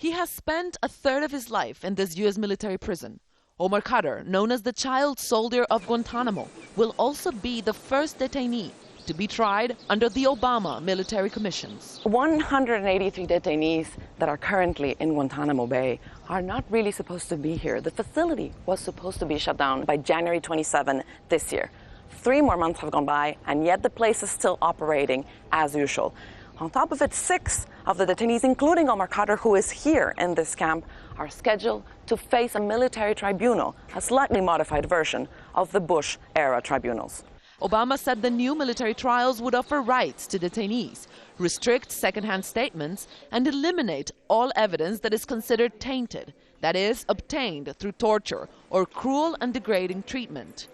He has spent a third of his life in this U.S. military prison. Omar Khadr, known as the child soldier of Guantanamo, will also be the first detainee to be tried under the Obama military commissions. 183 detainees that are currently in Guantanamo Bay are not really supposed to be here. The facility was supposed to be shut down by January 27 this year. 3 more months have gone by, and yet the place is still operating as usual. On top of it, 6 of the detainees, including Omar Khadr, who is here in this camp, are scheduled to face a military tribunal, a slightly modified version of the Bush-era tribunals. Obama said the new military trials would offer rights to detainees, restrict secondhand statements, and eliminate all evidence that is considered tainted, that is, obtained through torture or cruel and degrading treatment.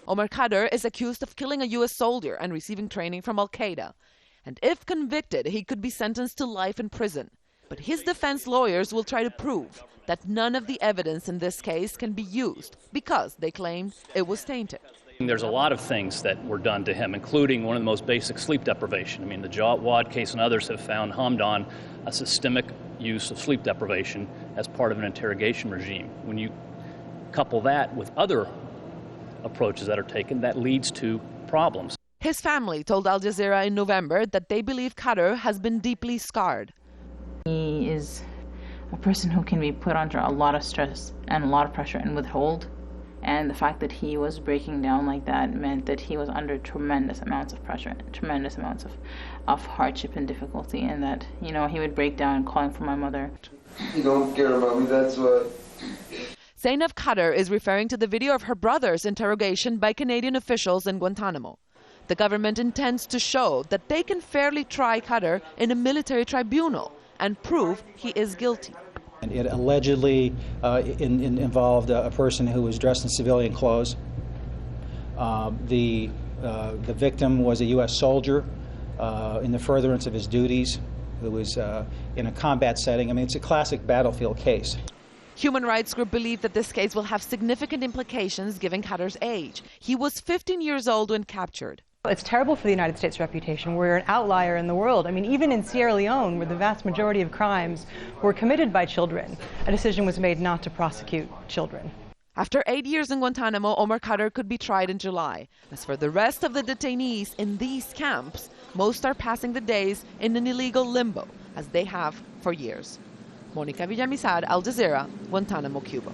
Omar Khadr is accused of killing a U.S. soldier and receiving training from al-Qaeda. And if convicted, he could be sentenced to life in prison. But his defense lawyers will try to prove that none of the evidence in this case can be used because they claim it was tainted. There's a lot of things that were done to him, including one of the most basic, sleep deprivation. I mean, the Jawad case and others have found Hamdan a systemic use of sleep deprivation as part of an interrogation regime. When you couple that with other approaches that are taken, that leads to problems. His family told Al Jazeera in November that they believe Khadr has been deeply scarred. He is a person who can be put under a lot of stress and a lot of pressure and withhold. And the fact that he was breaking down like that meant that he was under tremendous amounts of pressure, tremendous amounts of hardship and difficulty, and that, you know, he would break down calling for my mother. You don't care about me, that's what. Zainab Khadr is referring to the video of her brother's interrogation by Canadian officials in Guantanamo. The government intends to show that they can fairly try Khadr in a military tribunal and prove he is guilty. And it allegedly involved a person who was dressed in civilian clothes. The victim was a U.S. soldier in the furtherance of his duties, who was in a combat setting. I mean, it's a classic battlefield case. Human rights groups believe that this case will have significant implications given Khadr's age. He was 15 years old when captured. It's terrible for the United States' reputation. We're an outlier in the world. I mean, even in Sierra Leone, where the vast majority of crimes were committed by children, a decision was made not to prosecute children. After 8 years in Guantanamo, Omar Khadr could be tried in July. As for the rest of the detainees in these camps, most are passing the days in an illegal limbo, as they have for years. Monica Villamizar, Al Jazeera, Guantanamo, Cuba.